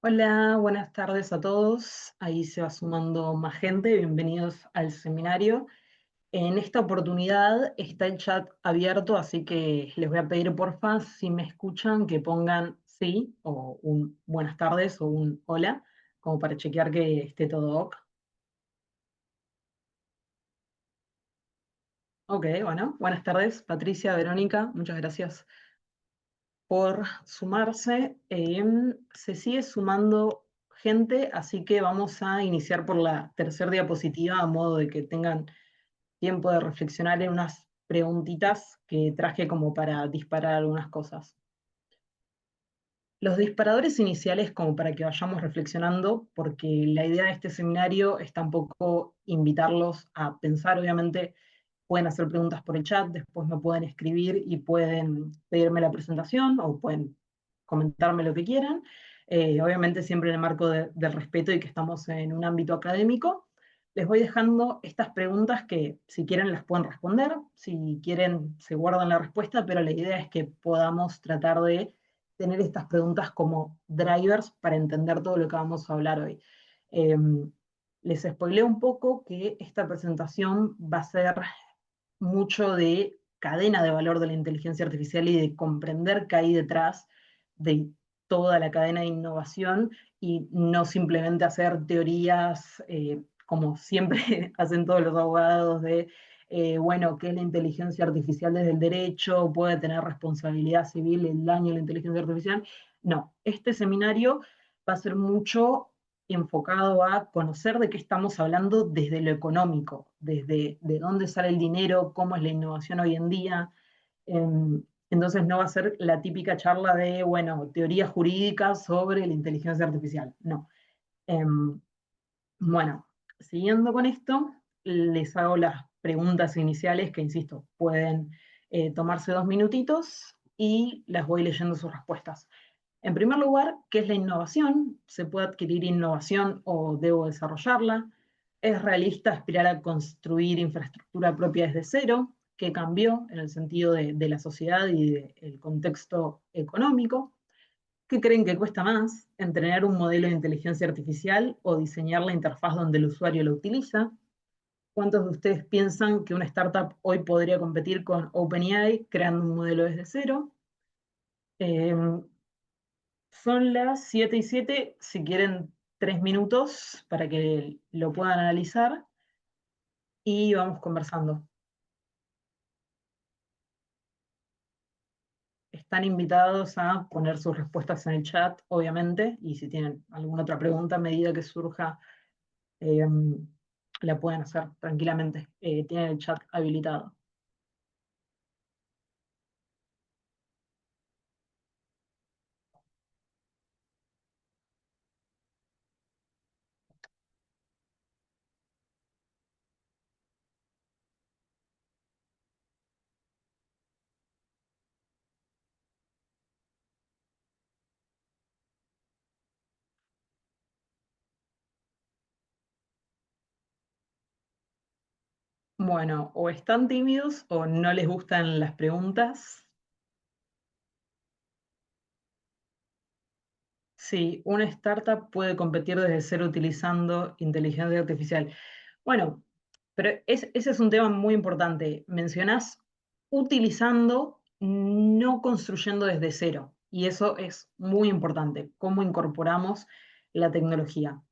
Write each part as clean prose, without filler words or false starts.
Hola, buenas tardes a todos. Ahí se va sumando más gente. Bienvenidos al seminario. En esta oportunidad está el chat abierto, así que les voy a pedir porfa, si me escuchan, que pongan sí o un buenas tardes o un hola, como para chequear que esté todo ok. Ok, bueno, buenas tardes, Patricia, Verónica, muchas gracias por sumarse. Se sigue sumando gente, así que vamos a iniciar por la tercera diapositiva a modo de que tengan tiempo de reflexionar en unas preguntitas que traje como para disparar algunas cosas. Los disparadores iniciales como para que vayamos reflexionando, porque la idea de este seminario está un poco invitarlos a pensar. Obviamente pueden hacer preguntas por el chat, después me pueden escribir y pueden pedirme la presentación o pueden comentarme lo que quieran. Obviamente siempre en el marco del respeto y que estamos en un ámbito académico. Les voy dejando estas preguntas que si quieren las pueden responder, si quieren se guardan la respuesta, pero la idea es que podamos tratar de tener estas preguntas como drivers para entender todo lo que vamos a hablar hoy. Eh, Les spoileo un poco que esta presentación va a ser mucho de cadena de valor de la inteligencia artificial y de comprender qué hay detrás de toda la cadena de innovación y no simplemente hacer teorías como siempre hacen todos los abogados de, bueno, qué es la inteligencia artificial desde el derecho, puede tener responsabilidad civil el daño de la inteligencia artificial. No, este seminario va a ser mucho enfocado a conocer de qué estamos hablando desde lo económico, desde de dónde sale el dinero, cómo es la innovación hoy en día. Entonces no va a ser la típica charla de, bueno, teorías jurídicas sobre la inteligencia artificial. No. Em, bueno, siguiendo con esto, les hago las preguntas iniciales que, insisto, pueden tomarse 2 minutitos y las voy leyendo sus respuestas. En primer lugar, ¿qué es la innovación? ¿Se puede adquirir innovación o debo desarrollarla? ¿Es realista aspirar a construir infraestructura propia desde cero? ¿Qué cambió en el sentido de la sociedad y del contexto económico? ¿Qué creen que cuesta más? ¿Entrenar un modelo de inteligencia artificial o diseñar la interfaz donde el usuario lo utiliza? ¿Cuántos de ustedes piensan que una startup hoy podría competir con OpenAI creando un modelo desde cero? Eh, Son las 7:07, si quieren 3 minutos para que lo puedan analizar y vamos conversando. Están invitados a poner sus respuestas en el chat, obviamente, y si tienen alguna otra pregunta a medida que surja, eh, la pueden hacer tranquilamente. Tienen el chat habilitado. Bueno, o están tímidos o no les gustan las preguntas. Sí, una startup puede competir desde cero utilizando inteligencia artificial. Bueno, pero ese es un tema muy importante. Mencionás utilizando, no construyendo desde cero. Y eso es muy importante, cómo incorporamos la tecnología.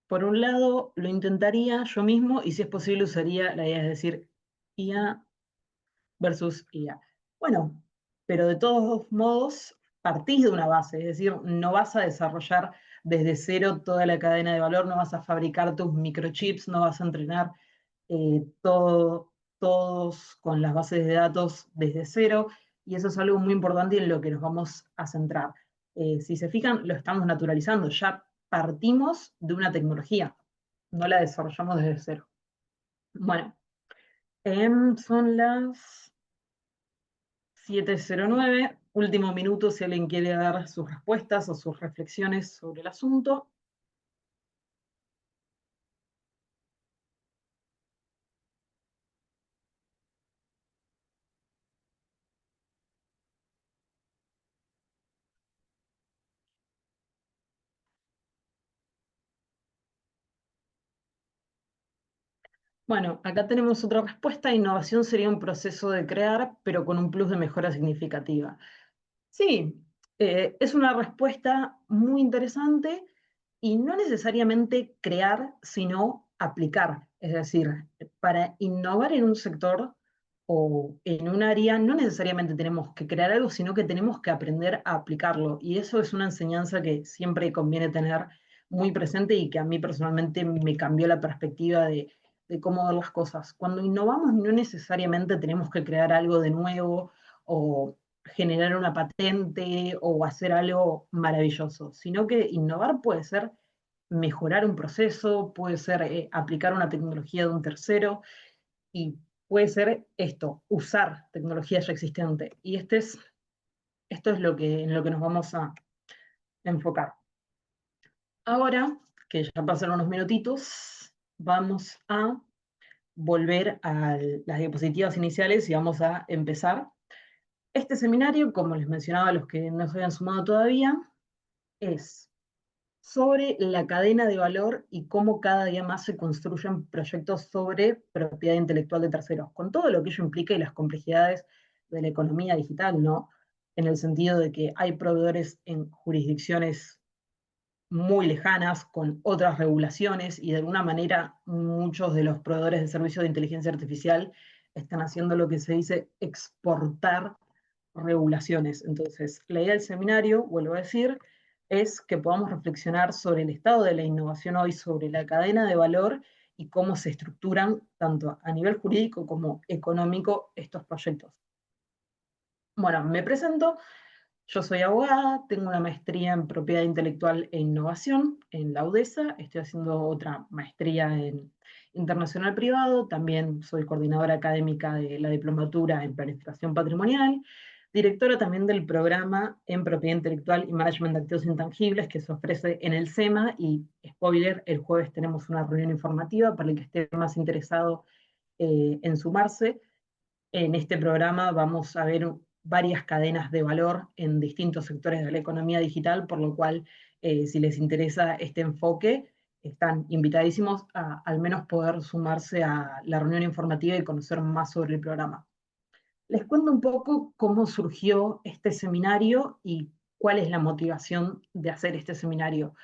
Por un lado, lo intentaría yo mismo y si es posible usaría la idea, es decir, IA versus IA. Bueno, pero de todos modos, partís de una base, es decir, no vas a desarrollar desde cero toda la cadena de valor, no vas a fabricar tus microchips, no vas a entrenar todos con las bases de datos desde cero, y eso es algo muy importante en lo que nos vamos a centrar. Si se fijan, lo estamos naturalizando, ya partimos de una tecnología, no la desarrollamos desde cero. Bueno, son las 7:09, último minuto si alguien quiere dar sus respuestas o sus reflexiones sobre el asunto. Bueno, acá tenemos otra respuesta. Innovación sería un proceso de crear, pero con un plus de mejora significativa. Sí, es una respuesta muy interesante y no necesariamente crear, sino aplicar. Es decir, para innovar en un sector o en un área, no necesariamente tenemos que crear algo, sino que tenemos que aprender a aplicarlo. Y eso es una enseñanza que siempre conviene tener muy presente y que a mí personalmente me cambió la perspectiva de cómo ver las cosas. Cuando innovamos, no necesariamente tenemos que crear algo de nuevo o generar una patente o hacer algo maravilloso, sino que innovar puede ser mejorar un proceso, puede ser aplicar una tecnología de un tercero y puede ser esto, usar tecnología ya existente. Y esto es en lo que nos vamos a enfocar. Ahora, que ya pasaron unos minutitos, vamos a volver a las diapositivas iniciales y vamos a empezar. Este seminario, como les mencionaba a los que no se habían sumado todavía, es sobre la cadena de valor y cómo cada día más se construyen proyectos sobre propiedad intelectual de terceros, con todo lo que ello implica y las complejidades de la economía digital, ¿no? En el sentido de que hay proveedores en jurisdicciones muy lejanas, con otras regulaciones, y de alguna manera muchos de los proveedores de servicios de inteligencia artificial están haciendo lo que se dice exportar regulaciones. Entonces, la idea del seminario, vuelvo a decir, es que podamos reflexionar sobre el estado de la innovación hoy, sobre la cadena de valor y cómo se estructuran, tanto a nivel jurídico como económico, estos proyectos. Bueno, me presento. Yo soy abogada, tengo una maestría en propiedad intelectual e innovación en la UDESA, estoy haciendo otra maestría en internacional privado, también soy coordinadora académica de la diplomatura en planificación patrimonial, directora también del programa en propiedad intelectual y management de activos intangibles que se ofrece en el SEMA y, spoiler, el jueves tenemos una reunión informativa para el que esté más interesado en sumarse. En este programa vamos a ver varias cadenas de valor en distintos sectores de la economía digital, por lo cual, si les interesa este enfoque, están invitadísimos a al menos poder sumarse a la reunión informativa y conocer más sobre el programa. Les cuento un poco cómo surgió este seminario y cuál es la motivación de hacer este seminario.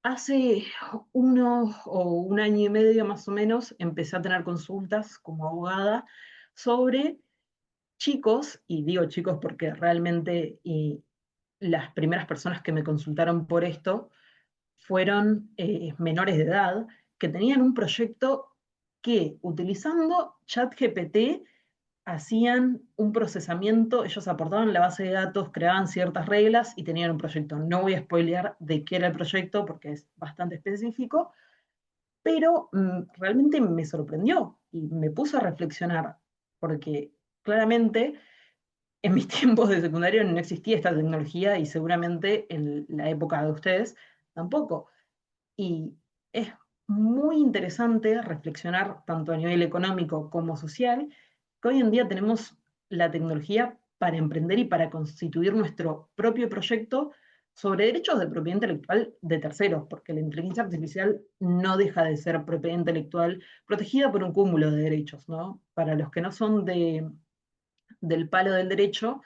Hace un año y medio más o menos empecé a tener consultas como abogada sobre chicos, y digo chicos porque realmente las primeras personas que me consultaron por esto fueron menores de edad que tenían un proyecto que utilizando ChatGPT hacían un procesamiento, ellos aportaban la base de datos, creaban ciertas reglas y tenían un proyecto. No voy a spoilear de qué era el proyecto porque es bastante específico, pero realmente me sorprendió y me puso a reflexionar porque claramente en mis tiempos de secundario no existía esta tecnología y seguramente en la época de ustedes tampoco. Y es muy interesante reflexionar tanto a nivel económico como social, que hoy en día tenemos la tecnología para emprender y para constituir nuestro propio proyecto sobre derechos de propiedad intelectual de terceros, porque la inteligencia artificial no deja de ser propiedad intelectual protegida por un cúmulo de derechos, ¿no? Para los que no son del palo del derecho,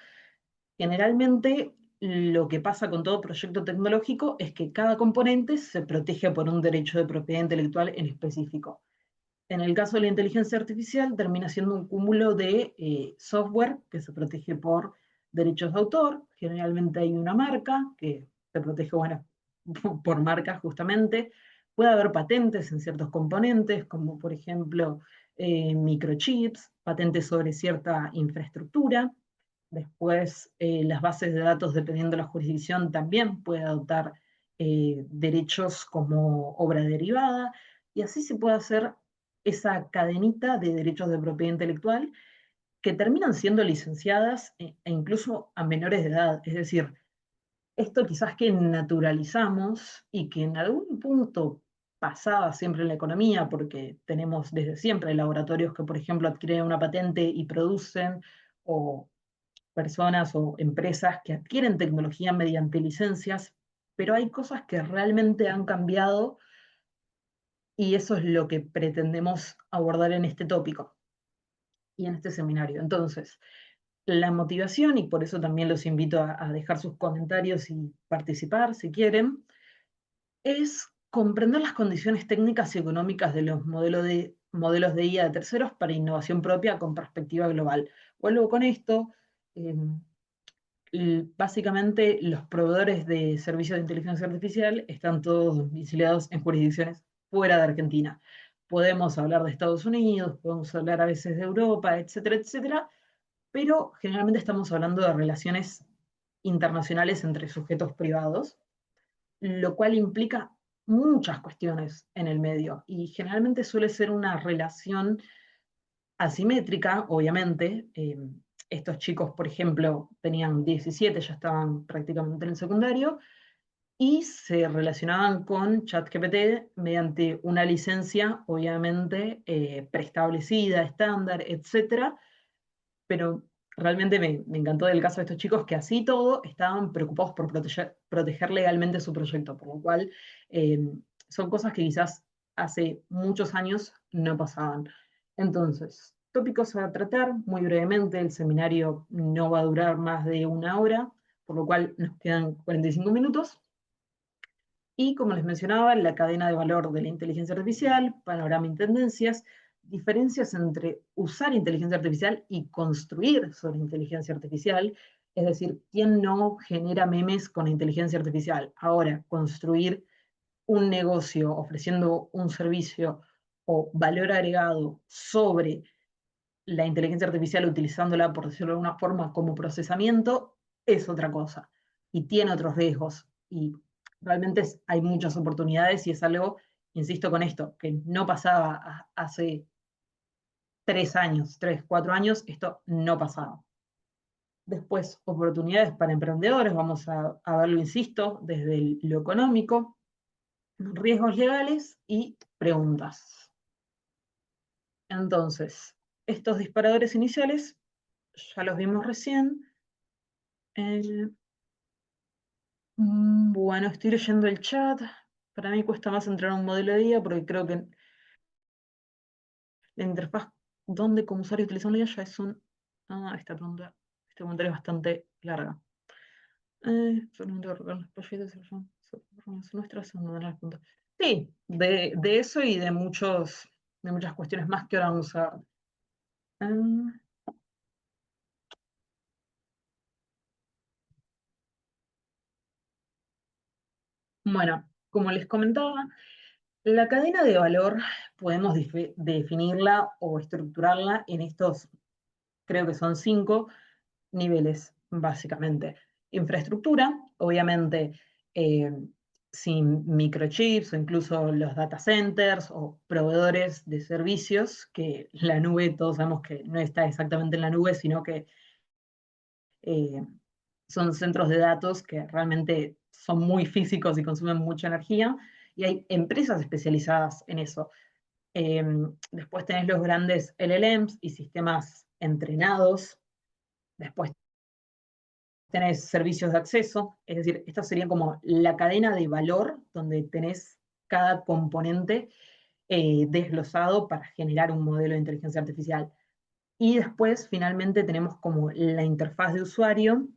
generalmente lo que pasa con todo proyecto tecnológico es que cada componente se protege por un derecho de propiedad intelectual en específico. En el caso de la inteligencia artificial, termina siendo un cúmulo de software que se protege por derechos de autor. Generalmente hay una marca que se protege, bueno, por marca justamente. Puede haber patentes en ciertos componentes, como por ejemplo microchips, patentes sobre cierta infraestructura. Después, las bases de datos, dependiendo de la jurisdicción, también puede adoptar derechos como obra derivada, y así se puede hacer esa cadenita de derechos de propiedad intelectual que terminan siendo licenciadas e incluso a menores de edad. Es decir, esto quizás que naturalizamos y que en algún punto pasaba siempre en la economía, porque tenemos desde siempre laboratorios que, por ejemplo, adquieren una patente y producen, o personas o empresas que adquieren tecnología mediante licencias, pero hay cosas que realmente han cambiado Y eso es lo que pretendemos abordar en este tópico y en este seminario. Entonces, la motivación, y por eso también los invito a dejar sus comentarios y participar si quieren, es comprender las condiciones técnicas y económicas de los modelos de IA de terceros para innovación propia con perspectiva global. Vuelvo con esto. eh, Básicamente, los proveedores de servicios de inteligencia artificial están todos domiciliados en jurisdicciones fuera de Argentina. Podemos hablar de Estados Unidos, podemos hablar a veces de Europa, etcétera, etcétera, pero generalmente estamos hablando de relaciones internacionales entre sujetos privados, lo cual implica muchas cuestiones en el medio y generalmente suele ser una relación asimétrica, obviamente. Estos chicos, por ejemplo, tenían 17, ya estaban prácticamente en el secundario, y se relacionaban con ChatGPT mediante una licencia, obviamente, preestablecida, estándar, etcétera, pero realmente me encantó del caso de estos chicos que así todo estaban preocupados por proteger legalmente su proyecto, por lo cual eh, son cosas que quizás hace muchos años no pasaban. Entonces, tópicos a tratar muy brevemente, el seminario no va a durar más de una hora, por lo cual nos quedan 45 minutos. Y como les mencionaba, la cadena de valor de la inteligencia artificial, panorama y tendencias, diferencias entre usar inteligencia artificial y construir sobre inteligencia artificial, es decir, ¿quién no genera memes con inteligencia artificial? Ahora, construir un negocio ofreciendo un servicio o valor agregado sobre la inteligencia artificial utilizándola, por decirlo de alguna forma, como procesamiento, es otra cosa y tiene otros riesgos. Y realmente hay muchas oportunidades y es algo, insisto con esto, que no pasaba hace 3 años, 3, 4 años, esto no pasaba. Después, oportunidades para emprendedores, vamos a verlo, insisto, desde lo económico, riesgos legales y preguntas. Entonces, estos disparadores iniciales ya los vimos recién. Bueno, estoy leyendo el chat. Para mí cuesta más entrar a un modelo de IA porque creo que la interfaz donde como usuario utilizamos la IA ya es un... Ah, este comentario es bastante larga. Solamente recorrer los proyectos nuestras puntos. Sí, de eso y de muchas cuestiones más que ahora vamos a ver. Em, bueno, como les comentaba, la cadena de valor podemos definirla o estructurarla en estos, creo que son 5 niveles, básicamente. Infraestructura, obviamente, eh, sin microchips o incluso los data centers o proveedores de servicios, que la nube, todos sabemos que no está exactamente en la nube, sino que eh, son centros de datos que realmente son muy físicos y consumen mucha energía, y hay empresas especializadas en eso. Eh, Después tenés los grandes LLMs y sistemas entrenados. Después tenés servicios de acceso, es decir, esta sería como la cadena de valor donde tenés cada componente desglosado para generar un modelo de inteligencia artificial. Y después, finalmente, tenemos como la interfaz de usuario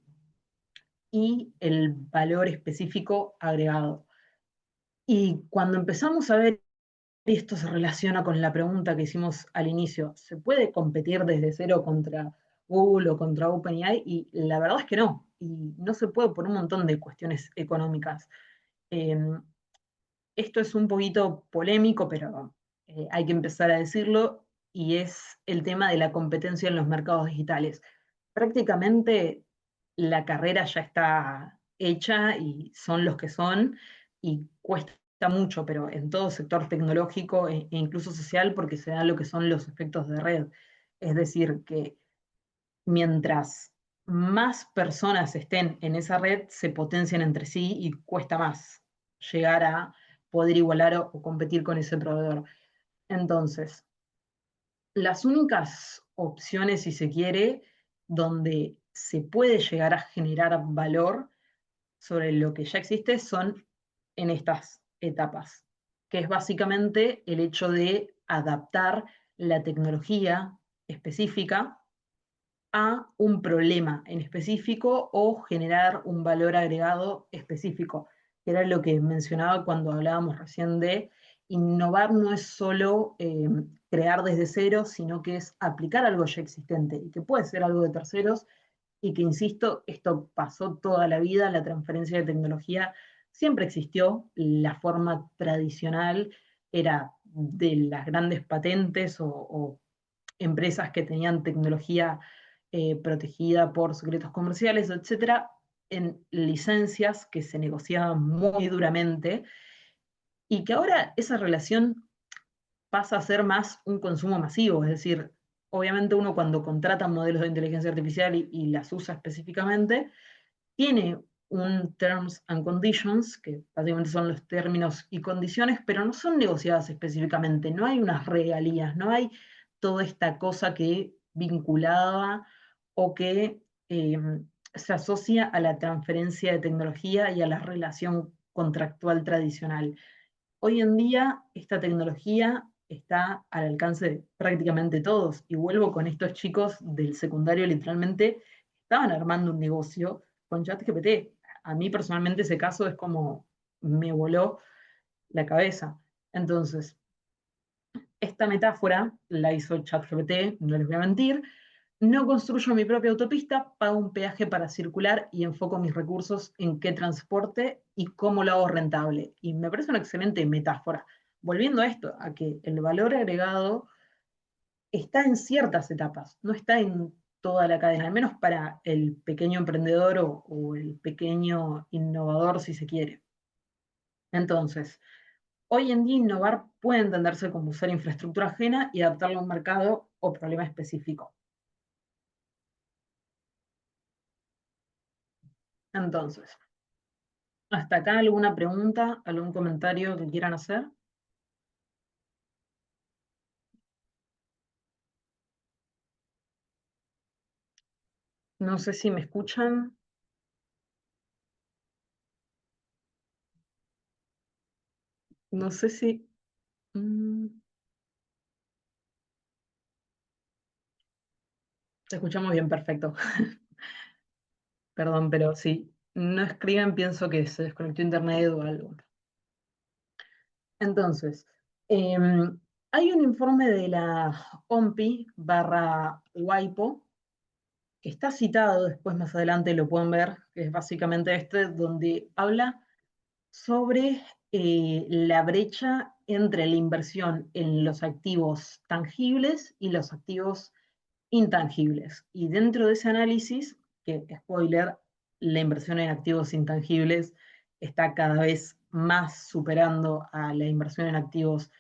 y el valor específico agregado. Y cuando empezamos a ver, y esto se relaciona con la pregunta que hicimos al inicio, ¿se puede competir desde cero contra Google o contra OpenAI? Y la verdad es que no, y no se puede por un montón de cuestiones económicas. Eh, Esto es un poquito polémico, pero hay que empezar a decirlo, y es el tema de la competencia en los mercados digitales. Prácticamente la carrera ya está hecha y son los que son, y cuesta mucho, pero en todo sector tecnológico e incluso social, porque se dan lo que son los efectos de red. Es decir, que mientras más personas estén en esa red, se potencian entre sí y cuesta más llegar a poder igualar o competir con ese proveedor. Entonces, las únicas opciones, si se quiere, donde se puede llegar a generar valor sobre lo que ya existe son en estas etapas. que es básicamente el hecho de adaptar la tecnología específica a un problema en específico o generar un valor agregado específico, que era lo que mencionaba cuando hablábamos recién de innovar no es solo crear desde cero, sino que es aplicar algo ya existente y que puede ser algo de terceros y que, insisto, esto pasó toda la vida, la transferencia de tecnología siempre existió, la forma tradicional era de las grandes patentes o empresas que tenían tecnología protegida por secretos comerciales, etcétera, en licencias que se negociaban muy duramente y que ahora esa relación pasa a ser más un consumo masivo, es decir, obviamente uno cuando contrata modelos de inteligencia artificial y las usa específicamente, tiene un terms and conditions, que básicamente son los términos y condiciones, pero no son negociadas específicamente, no hay unas regalías, no hay toda esta cosa que vinculada o que eh, se asocia a la transferencia de tecnología y a la relación contractual tradicional. Hoy en día esta tecnología está al alcance de prácticamente todos, y vuelvo con estos chicos del secundario, literalmente estaban armando un negocio con ChatGPT. A mí personalmente ese caso es como me voló la cabeza. Entonces, esta metáfora la hizo ChatGPT, no les voy a mentir. No construyo mi propia autopista, pago un peaje para circular y enfoco mis recursos en qué transporte y cómo lo hago rentable. Y me parece una excelente metáfora. Volviendo a esto, a que el valor agregado está en ciertas etapas, no está en toda la cadena, al menos para el pequeño emprendedor o el pequeño innovador, si se quiere. Entonces, hoy en día innovar puede entenderse como usar infraestructura ajena y adaptarla a un mercado o problema específico. Entonces, ¿hasta acá alguna pregunta, algún comentario que quieran hacer? No sé si me escuchan, no sé si... mm, te escuchamos bien, perfecto. Perdón, pero si no escriben, pienso que se desconectó internet o algo. Entonces, hay un informe de la OMPI barra WIPO, que está citado, después más adelante lo pueden ver, que es básicamente este, donde habla sobre la brecha entre la inversión en los activos tangibles y los activos intangibles. Y dentro de ese análisis, que spoiler, la inversión en activos intangibles está cada vez más superando a la inversión en activos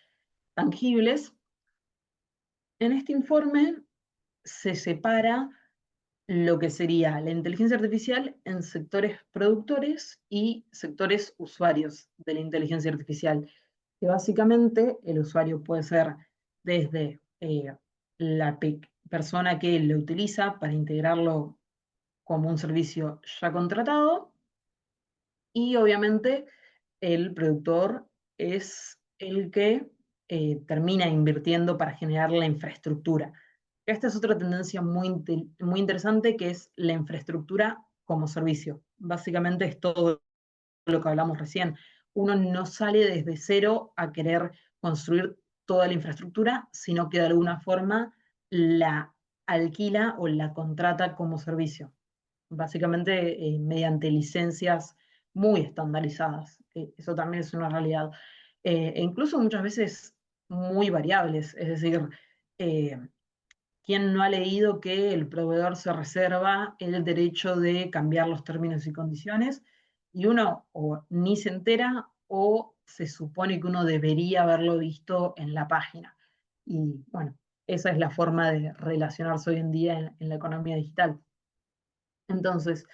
tangibles. En este informe se separa lo que sería la inteligencia artificial en sectores productores y sectores usuarios de la inteligencia artificial, que básicamente el usuario puede ser desde la persona que lo utiliza para integrarlo como un servicio ya contratado, y obviamente el productor es el que termina invirtiendo para generar la infraestructura. Esta es otra tendencia muy interesante, que es la infraestructura como servicio. Básicamente es todo lo que hablamos recién. Uno no sale desde cero a querer construir toda la infraestructura, sino que de alguna forma la alquila o la contrata como servicio, básicamente mediante licencias muy estandarizadas. Eso también es una realidad. E incluso muchas veces muy variables, es decir, eh, ¿quién no ha leído que el proveedor se reserva el derecho de cambiar los términos y condiciones? Y uno o ni se entera o se supone que uno debería haberlo visto en la página. Y bueno, esa es la forma de relacionarse hoy en día en la economía digital. Entonces,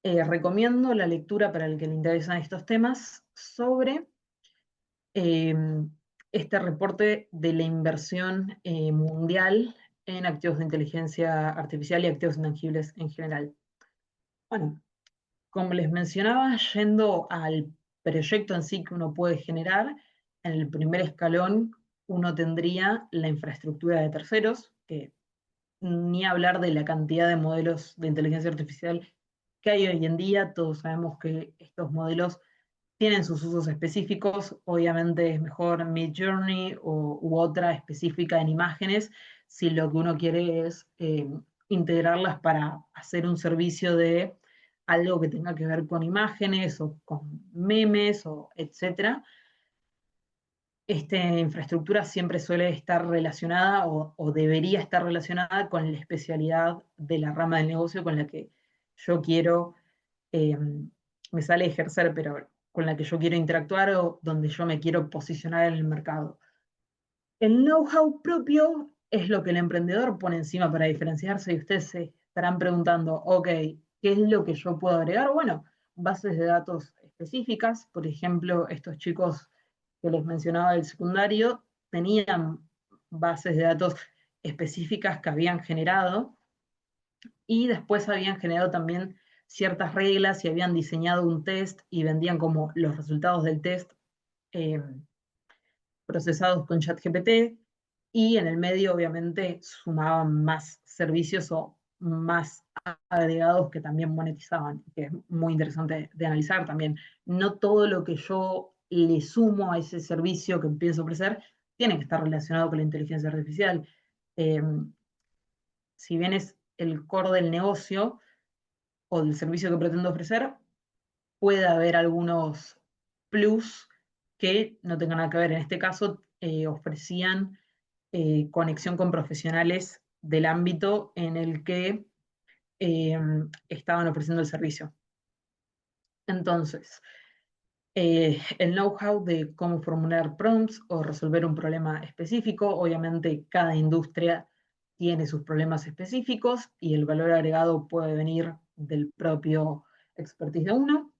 recomiendo la lectura para el que le interesan estos temas sobre eh, este reporte de la inversión mundial en activos de inteligencia artificial y activos intangibles en general. Bueno, como les mencionaba, yendo al proyecto en sí que uno puede generar, en el primer escalón uno tendría la infraestructura de terceros, que ni hablar de la cantidad de modelos de inteligencia artificial que hay hoy en día. Todos sabemos que estos modelos tienen sus usos específicos. Obviamente es mejor Midjourney u otra específica en imágenes si lo que uno quiere es integrarlas para hacer un servicio de algo que tenga que ver con imágenes o con memes o etcétera. Esta infraestructura siempre suele estar relacionada o debería estar relacionada con la especialidad de la rama del negocio con la que yo quiero, eh, me sale ejercer, pero con la que yo quiero interactuar o donde yo me quiero posicionar en el mercado. El know-how propio es lo que el emprendedor pone encima para diferenciarse y ustedes se estarán preguntando, ok, ¿qué es lo que yo puedo agregar? Bueno, bases de datos específicas, por ejemplo, estos chicos que les mencionaba del secundario tenían bases de datos específicas que habían generado y después habían generado también ciertas reglas y habían diseñado un test y vendían como los resultados del test eh, procesados con ChatGPT, y en el medio obviamente sumaban más servicios o más agregados que también monetizaban, que es muy interesante de analizar también. No todo lo que yo le sumo a ese servicio que empiezo a ofrecer tiene que estar relacionado con la inteligencia artificial. Eh, si bien es el core del negocio o del servicio que pretendo ofrecer, puede haber algunos plus que no tengan nada que ver. En este caso, ofrecían conexión con profesionales del ámbito en el que eh, estaban ofreciendo el servicio. Entonces, el know-how de cómo formular prompts o resolver un problema específico, obviamente cada industria tiene sus problemas específicos y el valor agregado puede venir del propio expertise de uno.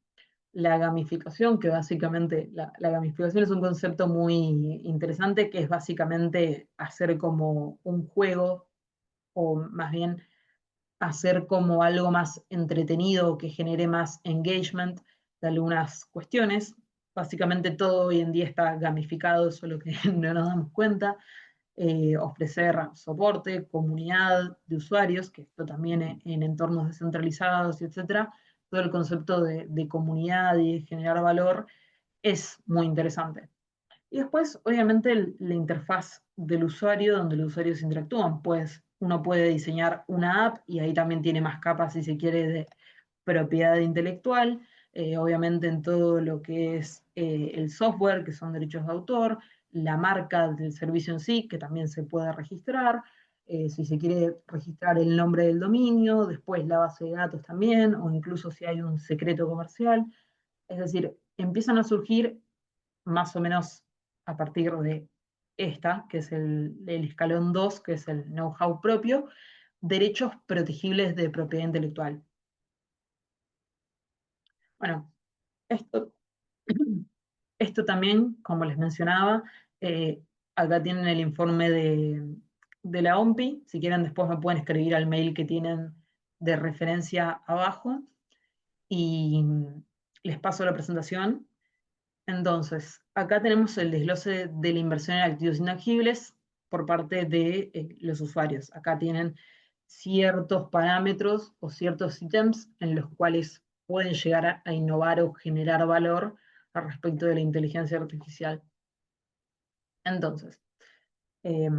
La gamificación, que básicamente la gamificación es un concepto muy interesante, que es básicamente hacer como un juego, o más bien hacer como algo más entretenido, que genere más engagement de algunas cuestiones. Básicamente todo hoy en día está gamificado, solo que no nos damos cuenta. Ofrecer soporte, comunidad de usuarios, que esto también en entornos descentralizados, y etcétera, todo el concepto de comunidad y de generar valor es muy interesante. Y después, obviamente, la interfaz del usuario, donde los usuarios interactúan, pues uno puede diseñar una app y ahí también tiene más capas, si se quiere, de propiedad intelectual, obviamente en todo lo que es el software, que son derechos de autor, la marca del servicio en sí, que también se puede registrar, si se quiere registrar el nombre del dominio, después la base de datos también, o incluso si hay un secreto comercial. Es decir, empiezan a surgir más o menos a partir de esta, que es el escalón 2, que es el know-how propio, derechos protegibles de propiedad intelectual. Bueno, esto, esto también, como les mencionaba, eh, acá tienen el informe de la OMPI. Si quieren, después me pueden escribir al mail que tienen de referencia abajo y les paso la presentación. Entonces, acá tenemos el desglose de la inversión en activos intangibles por parte de los usuarios. Acá tienen ciertos parámetros o ciertos ítems en los cuales pueden llegar a innovar o generar valor al respecto de la inteligencia artificial. Entonces, eh,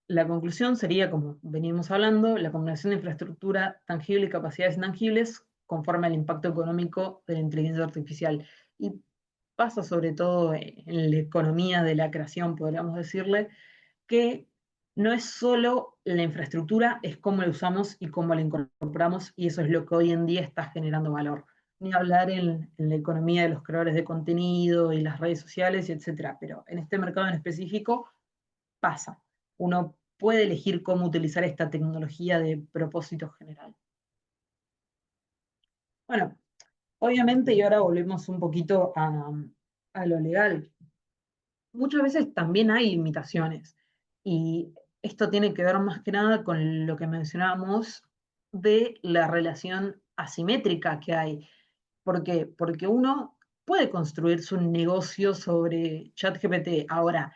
la conclusión sería, como venimos hablando, la combinación de infraestructura tangible y capacidades intangibles conforme al impacto económico de la inteligencia artificial. Y pasa sobre todo en la economía de la creación, podríamos decirle, que no es solo la infraestructura, es cómo la usamos y cómo la incorporamos, y eso es lo que hoy en día está generando valor. Ni hablar en la economía de los creadores de contenido y las redes sociales, etcétera, pero en este mercado en específico pasa. Uno puede elegir cómo utilizar esta tecnología de propósito general. Bueno, obviamente, y ahora volvemos un poquito a lo legal. Muchas veces también hay limitaciones y esto tiene que ver más que nada con lo que mencionábamos de la relación asimétrica que hay. ¿Por qué? Porque uno puede construirse un negocio sobre ChatGPT. Ahora,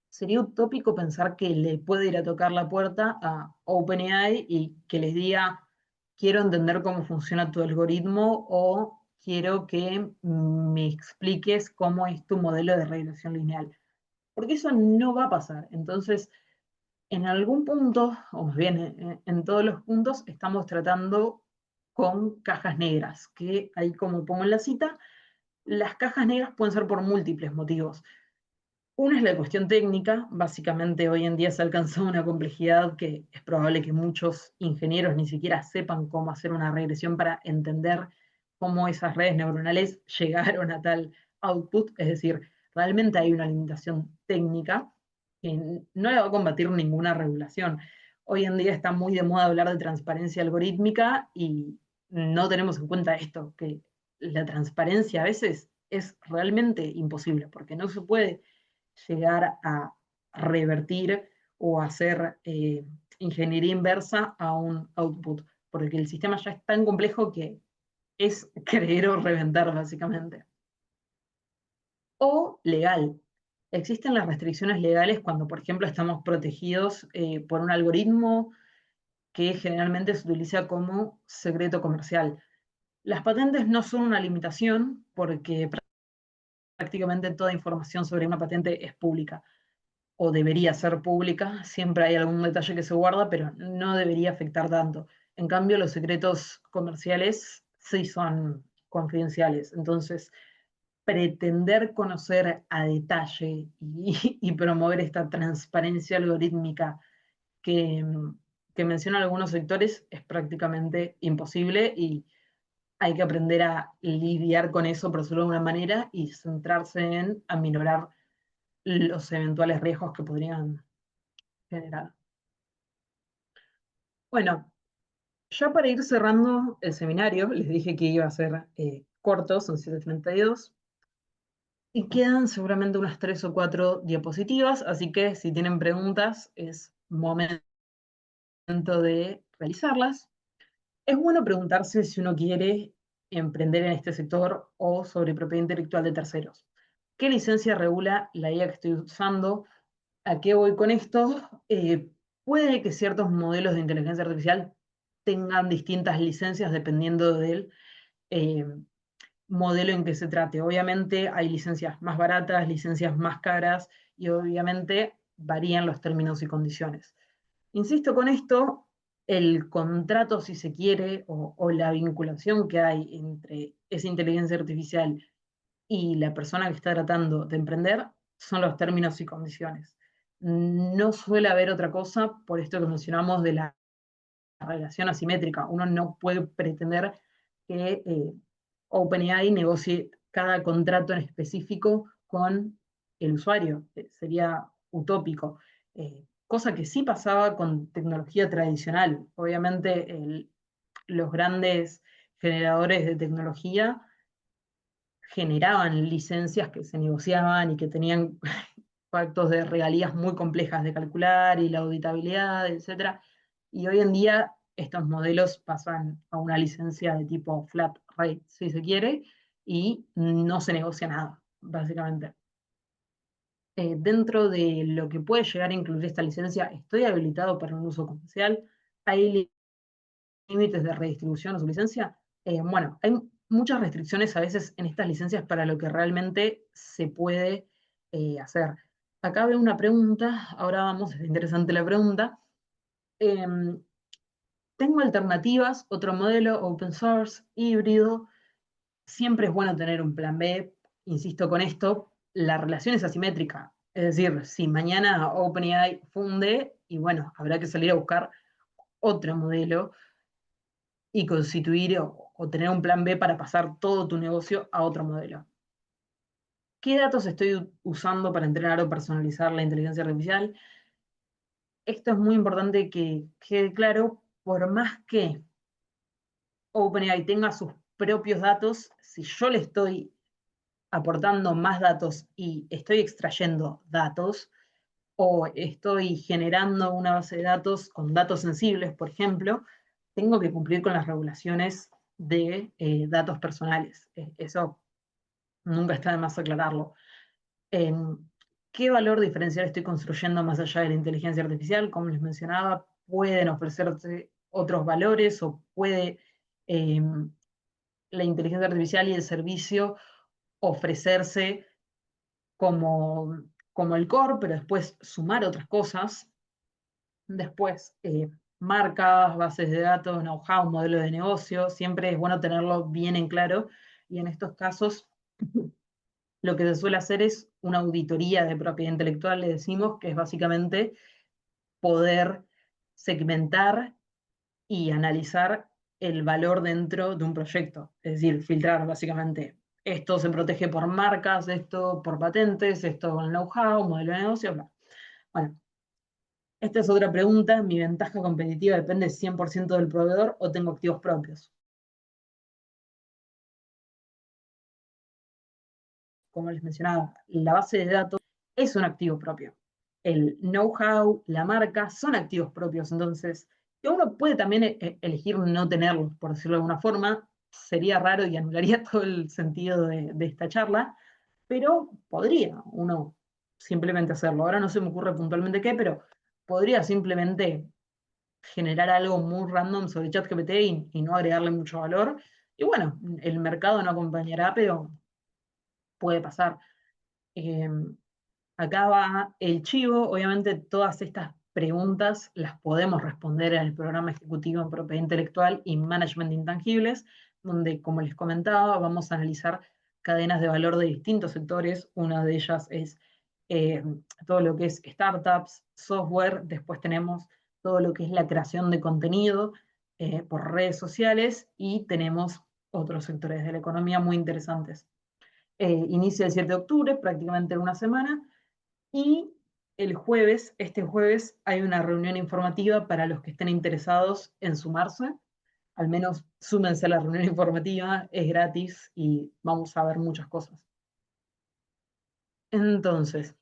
sería utópico pensar que le puede ir a tocar la puerta a OpenAI y que les diga, quiero entender cómo funciona tu algoritmo o quiero que me expliques cómo es tu modelo de regresión lineal. Porque eso no va a pasar. Entonces, en algún punto, o más bien en todos los puntos, estamos tratando con cajas negras, que ahí como pongo en la cita, las cajas negras pueden ser por múltiples motivos. Una es la cuestión técnica, básicamente hoy en día se ha alcanzado una complejidad que es probable que muchos ingenieros ni siquiera sepan cómo hacer una regresión para entender cómo esas redes neuronales llegaron a tal output, es decir, realmente hay una limitación técnica que no le va a combatir ninguna regulación. Hoy en día está muy de moda hablar de transparencia algorítmica y no tenemos en cuenta esto, que la transparencia a veces es realmente imposible, porque no se puede llegar a revertir o hacer ingeniería inversa a un output, porque el sistema ya es tan complejo que es creer o reventar básicamente. O legal. Existen las restricciones legales cuando, por ejemplo, estamos protegidos por un algoritmo que generalmente se utiliza como secreto comercial. Las patentes no son una limitación porque prácticamente toda información sobre una patente es pública o debería ser pública, siempre hay algún detalle que se guarda, pero no debería afectar tanto. En cambio, los secretos comerciales sí son confidenciales. Entonces, pretender conocer a detalle y promover esta transparencia algorítmica que, que mencionan algunos sectores es prácticamente imposible y hay que aprender a lidiar con eso, por decirlo de alguna manera, y centrarse en aminorar los eventuales riesgos que podrían generar. Bueno, ya para ir cerrando el seminario, les dije que iba a ser corto, son 7:32, y quedan seguramente unas 3 o 4 diapositivas, así que si tienen preguntas es momento de realizarlas. Es bueno preguntarse si uno quiere emprender en este sector o sobre propiedad intelectual de terceros. ¿Qué licencia regula la IA que estoy usando? ¿A qué voy con esto? Puede que ciertos modelos de inteligencia artificial tengan distintas licencias dependiendo del eh, modelo en que se trate. Obviamente hay licencias más baratas, licencias más caras y obviamente varían los términos y condiciones. Insisto con esto, el contrato, si se quiere, o la vinculación que hay entre esa inteligencia artificial y la persona que está tratando de emprender son los términos y condiciones. No suele haber otra cosa por esto que mencionamos de la relación asimétrica. Uno no puede pretender que OpenAI negocie cada contrato en específico con el usuario. Sería utópico. Cosa que sí pasaba con tecnología tradicional. Obviamente los grandes generadores de tecnología generaban licencias que se negociaban y que tenían pactos de regalías muy complejas de calcular y la auditabilidad, etcétera. Y hoy en día estos modelos pasan a una licencia de tipo flat rate, si se quiere, y no se negocia nada, básicamente. Dentro de lo que puede llegar a incluir esta licencia, estoy habilitado para un uso comercial. Hay límites de redistribución o su licencia. Bueno, hay muchas restricciones a veces en estas licencias para lo que realmente se puede hacer. Acá veo una pregunta, ahora vamos, es interesante la pregunta. Em, tengo alternativas, otro modelo, open source, híbrido. Siempre es bueno tener un plan B, insisto con esto, la relación es asimétrica. Es decir, si mañana OpenAI funde, y bueno, habrá que salir a buscar otro modelo y constituir o tener un plan B para pasar todo tu negocio a otro modelo. ¿Qué datos estoy usando para entrenar o personalizar la inteligencia artificial? Esto es muy importante que quede claro, por más que OpenAI tenga sus propios datos, si yo le estoy aportando más datos y estoy extrayendo datos o estoy generando una base de datos con datos sensibles, por ejemplo, tengo que cumplir con las regulaciones de datos personales. Eso nunca está de más aclararlo. ¿Qué valor diferencial estoy construyendo más allá de la inteligencia artificial? Como les mencionaba, pueden ofrecerse otros valores o puede eh, la inteligencia artificial y el servicio ofrecerse como el core, pero después sumar otras cosas. Después, marcas, bases de datos, know-how, modelo de negocio, siempre es bueno tenerlo bien en claro. Y en estos casos, lo que se suele hacer es una auditoría de propiedad intelectual, le decimos, que es básicamente poder segmentar y analizar el valor dentro de un proyecto. Es decir, filtrar básicamente. Esto se protege por marcas, esto por patentes, esto con know-how, modelo de negocio, bla. Bueno, esta es otra pregunta. ¿Mi ventaja competitiva depende 100% del proveedor o tengo activos propios? Como les mencionaba, la base de datos es un activo propio. El know-how, la marca, son activos propios. Entonces, que uno puede también elegir no tenerlos, por decirlo de alguna forma. Sería raro y anularía todo el sentido de esta charla, pero podría uno simplemente hacerlo. Ahora no se me ocurre puntualmente qué, pero podría simplemente generar algo muy random sobre ChatGPT y no agregarle mucho valor. Y bueno, el mercado no acompañará, pero puede pasar. Eh, Acá va el chivo. Obviamente todas estas preguntas las podemos responder en el programa ejecutivo en propiedad intelectual y management de intangibles, donde, como les comentaba, vamos a analizar cadenas de valor de distintos sectores. Una de ellas es eh, todo lo que es startups, software. Después tenemos todo lo que es la creación de contenido por redes sociales y tenemos otros sectores de la economía muy interesantes. Inicia el 7 de octubre, prácticamente en una semana, y el jueves, este jueves, hay una reunión informativa para los que estén interesados en sumarse. Al menos súmense a la reunión informativa, es gratis y vamos a ver muchas cosas. Entonces,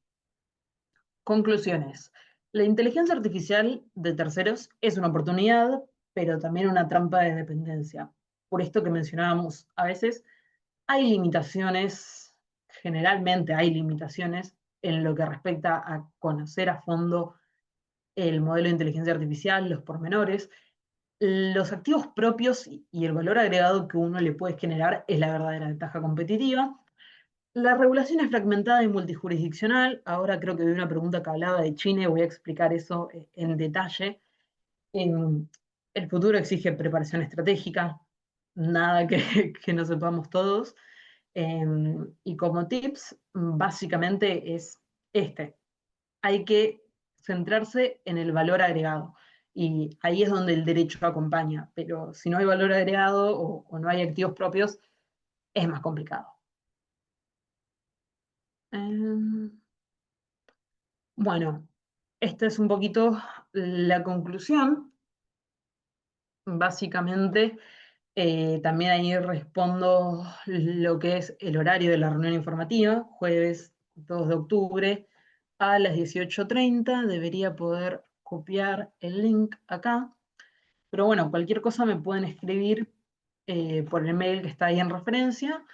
conclusiones. La inteligencia artificial de terceros es una oportunidad, pero también una trampa de dependencia. Por esto que mencionábamos, a veces hay limitaciones, generalmente hay limitaciones en lo que respecta a conocer a fondo el modelo de inteligencia artificial, los pormenores. Los activos propios y el valor agregado que uno le puede generar es la verdadera ventaja competitiva. La regulación es fragmentada y multijurisdiccional. Ahora creo que vi una pregunta que hablaba de China y voy a explicar eso en detalle. El futuro exige preparación estratégica, nada que, que no sepamos todos. Y como tips, básicamente es este. Hay que centrarse en el valor agregado. Y ahí es donde el derecho acompaña. Pero si no hay valor agregado o no hay activos propios, es más complicado. Eh, bueno, esta es un poquito la conclusión. Básicamente, también ahí respondo lo que es el horario de la reunión informativa, jueves 2 de octubre a las 18:30. Debería poder copiar el link acá. Pero bueno, cualquier cosa me pueden escribir por el mail que está ahí en referencia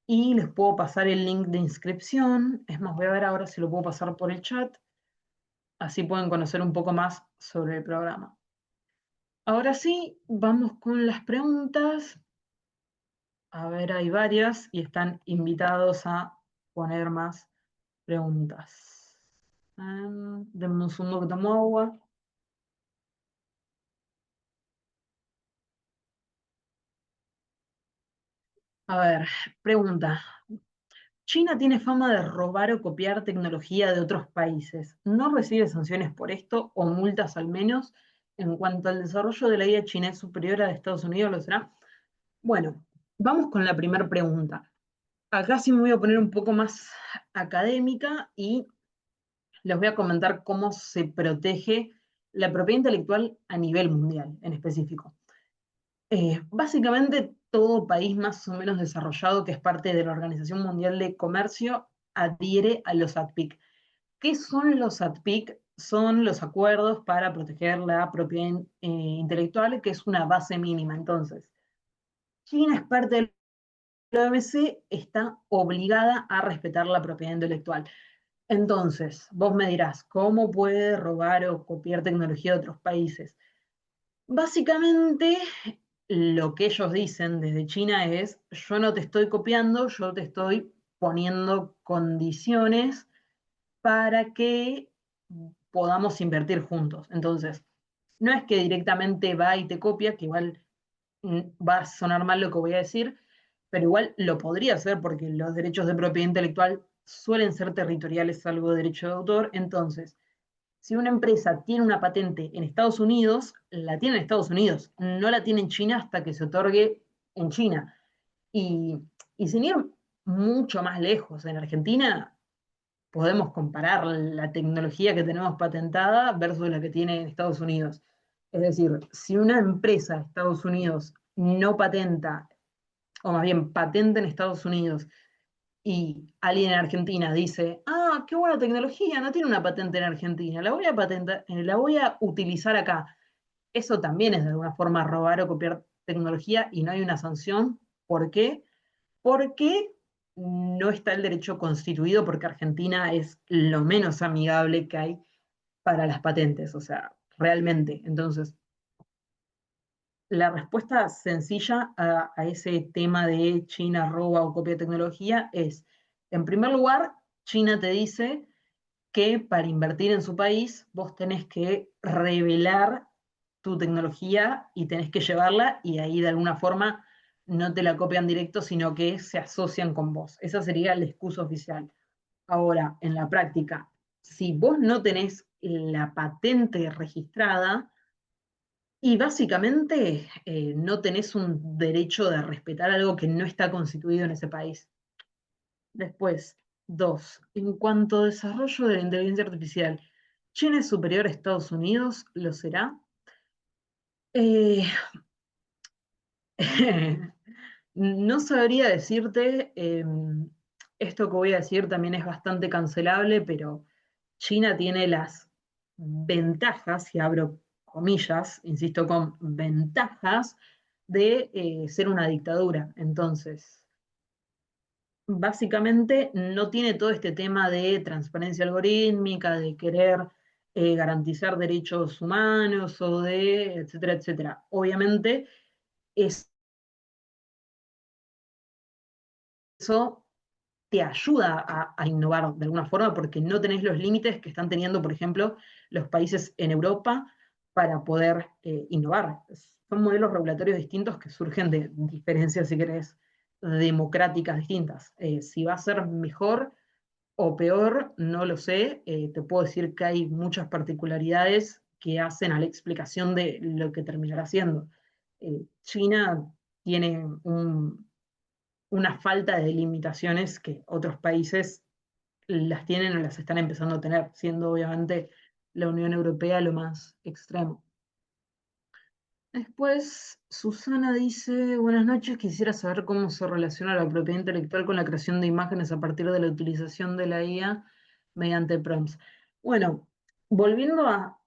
y les puedo pasar el link de inscripción. Es más, voy a ver ahora si lo puedo pasar por el chat. Así pueden conocer un poco más sobre el programa. Ahora sí, vamos con las preguntas. A ver, hay varias y están invitados a poner más preguntas. Denme un segundo que tomo agua. A ver, pregunta. China tiene fama de robar o copiar tecnología de otros países. ¿No recibe sanciones por esto o multas al menos? En cuanto al desarrollo de la IA china es superior a la de Estados Unidos, ¿lo será? Bueno, vamos con la primera pregunta. Acá sí me voy a poner un poco más académica y les voy a comentar cómo se protege la propiedad intelectual a nivel mundial en específico. Básicamente, todo país más o menos desarrollado que es parte de la Organización Mundial de Comercio adhiere a los ATPIC. ¿Qué son los ATPIC? Son los acuerdos para proteger la propiedad intelectual, que es una base mínima. Entonces, China es parte del la OMC está obligada a respetar la propiedad intelectual. Entonces, vos me dirás, ¿cómo puede robar o copiar tecnología de otros países? Básicamente, lo que ellos dicen desde China es, yo no te estoy copiando, yo te estoy poniendo condiciones para que podamos invertir juntos. Entonces, no es que directamente va y te copia, que igual va a sonar mal lo que voy a decir, pero igual lo podría hacer porque los derechos de propiedad intelectual suelen ser territoriales, salvo derecho de autor. Entonces, si una empresa tiene una patente en Estados Unidos, la tiene en Estados Unidos, no la tiene en China hasta que se otorgue en China. Y, y sin ir mucho más lejos, en Argentina podemos comparar la tecnología que tenemos patentada versus la que tiene en Estados Unidos. Es decir, si una empresa de Estados Unidos no patenta, o más bien patenta en Estados Unidos, y alguien en Argentina dice, ah, qué buena tecnología, no tiene una patente en Argentina, la voy a utilizar acá. Eso también es de alguna forma robar o copiar tecnología y no hay una sanción. ¿Por qué? Porque no está el derecho constituido, porque Argentina es lo menos amigable que hay para las patentes, o sea, realmente. Entonces, la respuesta sencilla a ese tema de China roba o copia tecnología es, en primer lugar, China te dice que para invertir en su país vos tenés que revelar tu tecnología y tenés que llevarla y ahí de alguna forma no te la copian directo, sino que se asocian con vos. Esa sería la excusa oficial. Ahora, en la práctica, si vos no tenés la patente registrada, y básicamente no tenés un derecho de respetar algo que no está constituido en ese país. Después, dos, en cuanto a desarrollo de la inteligencia artificial, ¿China es superior a Estados Unidos? ¿Lo será? Eh, no sabría decirte, esto que voy a decir también es bastante cancelable, pero China tiene las ventajas, y abro comillas, insisto con ventajas, de ser una dictadura. Entonces, básicamente no tiene todo este tema de transparencia algorítmica, de querer garantizar derechos humanos o de etcétera, etcétera. Obviamente, eso te ayuda a innovar de alguna forma porque no tenés los límites que están teniendo, por ejemplo, los países en Europa para poder innovar. Son modelos regulatorios distintos que surgen de diferencias, si querés, democráticas distintas. Si va a ser mejor o peor, no lo sé. Te puedo decir que hay muchas particularidades que hacen a la explicación de lo que terminará siendo. China tiene una falta de limitaciones que otros países las tienen o las están empezando a tener, siendo obviamente la Unión Europea lo más extremo. Después, Susana dice, buenas noches, quisiera saber cómo se relaciona la propiedad intelectual con la creación de imágenes a partir de la utilización de la IA mediante prompts. Bueno, volviendo a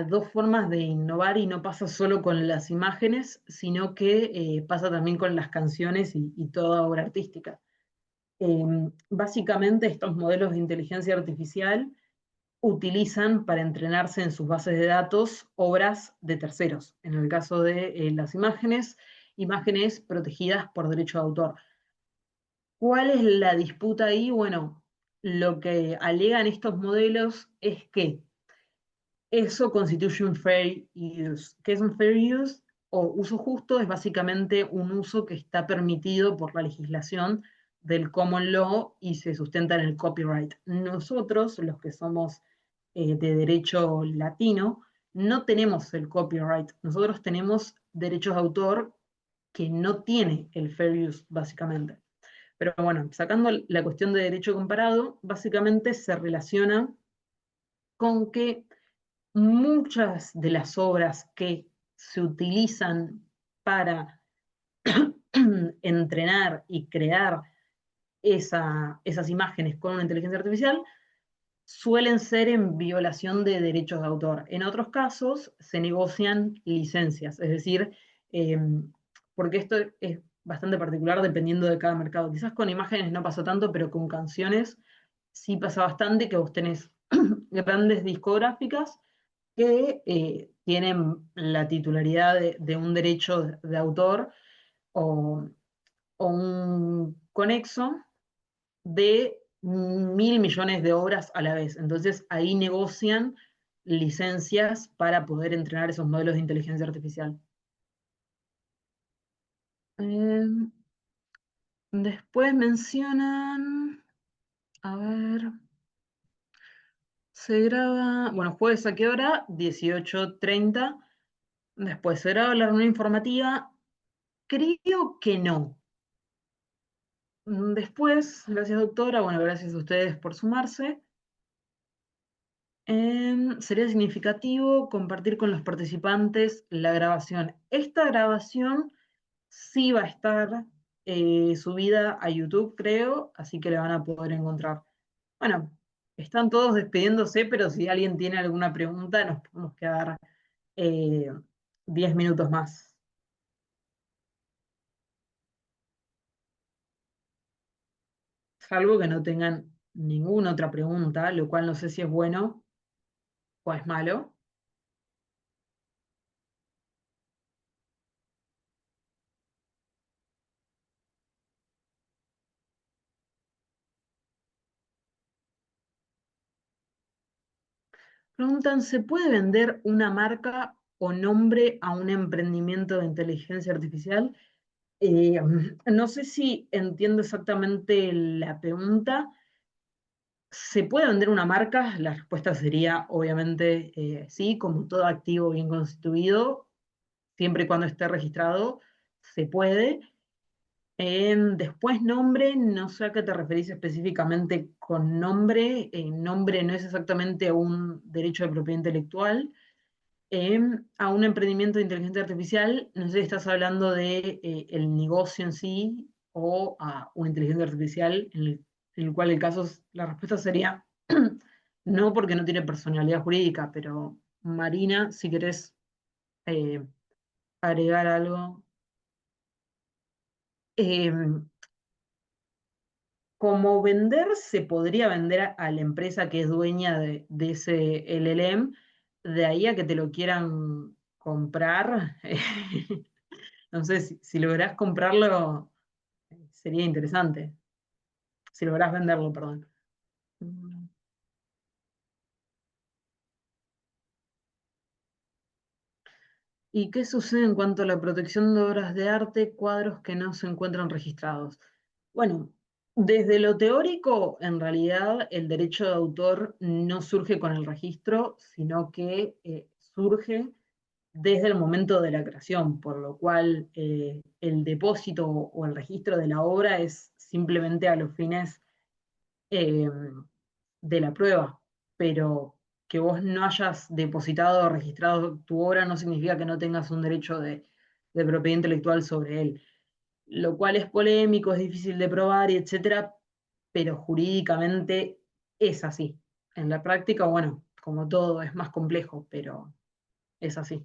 dos formas de innovar y no pasa solo con las imágenes, sino que pasa también con las canciones y toda obra artística. Básicamente estos modelos de inteligencia artificial utilizan para entrenarse en sus bases de datos obras de terceros. En el caso de las imágenes, imágenes protegidas por derecho de autor. ¿Cuál es la disputa ahí? Bueno, lo que alegan estos modelos es que eso constituye un fair use. ¿Qué es un fair use? O uso justo es básicamente un uso que está permitido por la legislación del common law y se sustenta en el copyright. Nosotros, los que somos de derecho latino, no tenemos el copyright. Nosotros tenemos derechos de autor que no tiene el fair use, básicamente. Pero bueno, sacando la cuestión de derecho comparado, básicamente se relaciona con que muchas de las obras que se utilizan para entrenar y crear esas imágenes con una inteligencia artificial suelen ser en violación de derechos de autor. En otros casos se negocian licencias, es decir, eh, porque esto es bastante particular dependiendo de cada mercado. Quizás con imágenes no pasa tanto, pero con canciones sí pasa bastante que vos tenés grandes discográficas que tienen la titularidad de un derecho de autor o, o un conexo de 1.000 millones de obras a la vez. Entonces ahí negocian licencias para poder entrenar esos modelos de inteligencia artificial. Eh, Después mencionan, a ver, se graba, bueno, jueves a qué hora, 18:30. Después se graba la reunión informativa, creo que no. Después, gracias doctora, bueno, gracias a ustedes por sumarse. Sería significativo compartir con los participantes la grabación. Esta grabación sí va a estar subida a YouTube, creo, así que la van a poder encontrar. Bueno, están todos despidiéndose, pero si alguien tiene alguna pregunta, nos podemos quedar eh, 10 minutos más. Salvo que no tengan ninguna otra pregunta, lo cual no sé si es bueno o es malo. Preguntan, ¿se puede vender una marca o nombre a un emprendimiento de inteligencia artificial? Eh, no sé si entiendo exactamente la pregunta. ¿Se puede vender una marca? La respuesta sería obviamente sí, como todo activo bien constituido, siempre y cuando esté registrado, se puede. Después nombre, no sé a qué te referís específicamente con nombre. Nombre no es exactamente un derecho de propiedad intelectual. A un emprendimiento de inteligencia artificial, no sé si estás hablando de el negocio en sí o a una inteligencia artificial en el cual la respuesta sería no porque no tiene personalidad jurídica, pero Marina, si querés eh, agregar algo. Em, Como vender, se podría vender a la empresa que es dueña de ese LLM, de ahí a que te lo quieran comprar. No sé, si lográs comprarlo, sería interesante. Si lográs venderlo, perdón. Mm. ¿Y qué sucede en cuanto a la protección de obras de arte, cuadros que no se encuentran registrados? Bueno, desde lo teórico, en realidad el derecho de autor no surge con el registro, sino que surge desde el momento de la creación, por lo cual el depósito o el registro de la obra es simplemente a los fines eh, de la prueba, pero que vos no hayas depositado o registrado tu obra no significa que no tengas un derecho de propiedad intelectual sobre él, lo cual es polémico, es difícil de probar y etcétera, pero jurídicamente es así. En la práctica, bueno, como todo es más complejo, pero es así.